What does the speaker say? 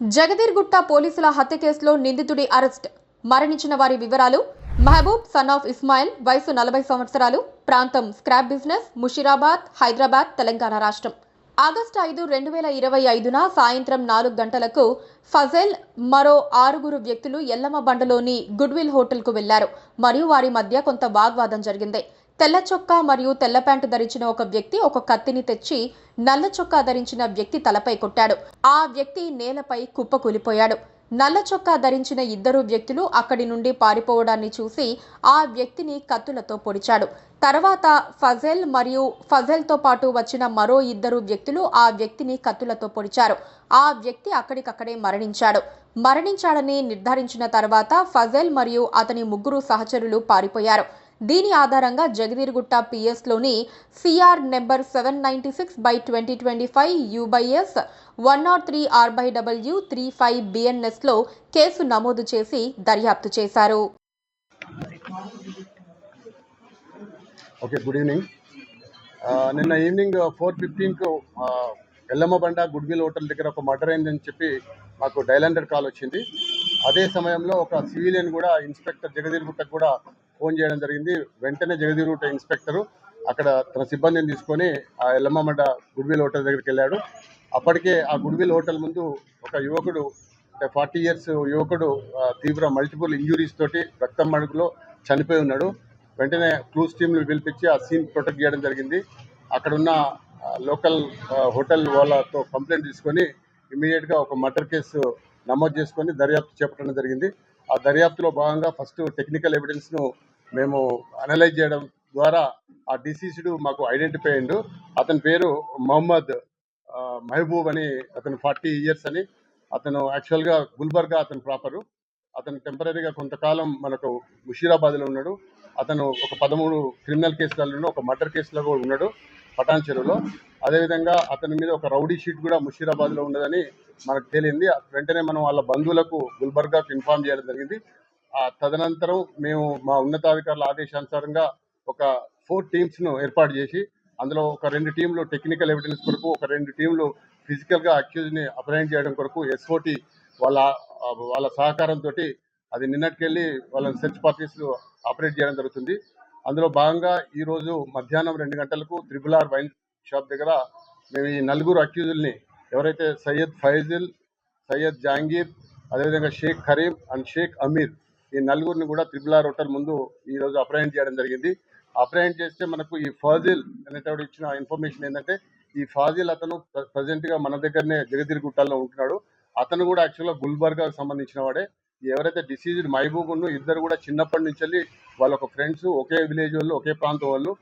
జగదీర్గుట్ట పోలీసుల హత్య కేసులో నిందితుడి అరెస్ట్. మరణించిన వారి వివరాలు: మహబూబ్ సన్ ఆఫ్ ఇస్మాయిల్, వయసు 40 సంవత్సరాలు, ప్రాంతం స్క్రాప్ బిజినెస్, ముషీరాబాద్, హైదరాబాద్, తెలంగాణ రాష్ట్రం. ఆగస్టు 5, 2025న సాయంత్రం 4 గంటలకు ఫజల్ మరో 6 వ్యక్తులు ఎల్లమ్మ బండలోని గుడ్విల్ హోటల్కు వెళ్లారు మరియు వారి మధ్య కొంత వాగ్వాదం జరిగింది. తెల్ల చొక్కా మరియు తెల్ల ప్యాంటు ధరించిన ఒక వ్యక్తి ఒక కత్తిని తెచ్చి నల్ల చొక్కా ధరించిన వ్యక్తి తలపై కొట్టాడు. ఆ వ్యక్తి నేలపై కుప్పకూలిపోయాడు. నల్ల చొక్కా ధరించిన 2 వ్యక్తులు అక్కడి నుండి పారిపోవడాన్ని చూసి ఆ వ్యక్తిని కత్తులతో పొడిచాడు. తర్వాత ఫజల్ మరియు ఫజల్తో పాటు వచ్చిన మరో 2 వ్యక్తులు ఆ వ్యక్తిని కత్తులతో పొడిచారు. ఆ వ్యక్తి అక్కడికక్కడే మరణించాడని నిర్ధారించిన తర్వాత ఫజల్ మరియు అతని 3 సహచరులు పారిపోయారు. దీని ఆధారంగా జగదీర్గుట్ట పిఎస్లోని సిఆర్ నెంబర్ 796/2025 US 103 RW 35 BNSలో కేసు నమోదు చేసి దర్యాప్తు చేశారు. Okay, good evening. నిన్న ఈవినింగ్ 4:15కు ఎల్లమ్మబండ గుడ్విల్ హోటల్ దగ్గర ఒక మర్డర్ అయిందని చెప్పి మాకు డయల్ 100 కాల్ వచ్చింది. అదే సమయంలో ఒక సివిలియన్ కూడా ఇన్స్పెక్టర్ జగదీర్గుట్టకు కూడా ఫోన్ చేయడం జరిగింది. వెంటనే జగదీర్గుట్ట ఇన్స్పెక్టరు అక్కడ తన సిబ్బందిని తీసుకొని ఆ ఎల్లమ్మబండ గుడ్విల్ హోటల్ దగ్గరికి వెళ్ళాడు. అప్పటికే ఆ గుడ్విల్ హోటల్ ముందు ఒక యువకుడు, 40 years యువకుడు తీవ్ర మల్టిపుల్ ఇంజురీస్ తోటి రక్తం మడుగులో చనిపోయి ఉన్నాడు. వెంటనే క్లూస్ టీమ్లు పిలిపించి ఆ సీన్ ప్రొటెక్ట్ చేయడం జరిగింది. అక్కడున్న లోకల్ హోటల్ వాళ్ళతో కంప్లైంట్ తీసుకొని ఇమీడియట్గా ఒక మర్డర్ కేసు నమోదు చేసుకొని దర్యాప్తు చేపట్టడం జరిగింది. ఆ దర్యాప్తులో భాగంగా ఫస్ట్ టెక్నికల్ ఎవిడెన్స్ను మేము అనలైజ్ చేయడం ద్వారా ఆ డిసీజ్డ్ మాకు ఐడెంటిఫై అయ్యిండు. అతని పేరు మహమ్మద్ మహబూబ్ అని, అతను 40 years అని. అతను యాక్చువల్గా గుల్బర్గా అతను ప్రాపరు. అతను టెంపరీగా కొంతకాలం మనకు ముషీరాబాద్లో ఉన్నాడు. అతను ఒక 13 క్రిమినల్ కేసులలో ఒక మర్డర్ కేసులో కూడా ఉన్నాడు పటాన్ చెరువులో. అదేవిధంగా అతని మీద ఒక రౌడీ షీట్ కూడా ముషీరాబాద్లో ఉన్నదని మనకు తేలింది. వెంటనే మనం వాళ్ళ బంధువులకు గుల్బర్గాకు ఇన్ఫార్మ్ చేయడం జరిగింది. తదనంతరం మేము మా ఉన్నతాధికారుల ఆదేశానుసారంగా ఒక 4 teamsను ఏర్పాటు చేసి అందులో ఒక 2 teamలు టెక్నికల్ ఎవిడెన్స్ కొరకు, ఒక 2 teamలు ఫిజికల్గా అక్యూజ్ని అప్రహెండ్ చేయడం కొరకు SOT వాళ్ళ సహకారంతో అది నిన్నటికెళ్ళి వాళ్ళని సెర్చ్ పార్టీస్ ఆపరేట్ చేయడం జరుగుతుంది. అందులో భాగంగా ఈరోజు మధ్యాహ్నం 2 గంటలకు RRR వైన్ షాప్ దగ్గర మేము ఈ 4 అక్యూజుల్ని, ఎవరైతే సయ్యద్ ఫైజిల్, సయ్యద్ జహాంగీర్, అదేవిధంగా షేక్ కరీం అండ్ షేక్ అమీర్, ఈ 4గురిని కూడా RRR హోటల్ ముందు ఈరోజు అప్రహెండ్ చేయడం జరిగింది. అప్రహెండ్ చేస్తే మనకు ఈ ఫాజిల్ అనేటప్పుడు ఇచ్చిన ఇన్ఫర్మేషన్ ఏంటంటే, ఈ ఫాజిల్ అతను ప్రజెంట్గా మన దగ్గరనే జగదీర్గుట్టలో ఉంటున్నాడు. అతను కూడా యాక్చువల్గా గుల్బర్గాకు సంబంధించిన వాడే. ఎవరైతే డిసీజ్డ్ మహబూబ్ ఇద్దరు కూడా చిన్నప్పటి నుంచి వాళ్ళ ఒక ఫ్రెండ్స్, ఒకే విలేజ్ వాళ్ళు, ఒకే ప్రాంతం వాళ్ళు.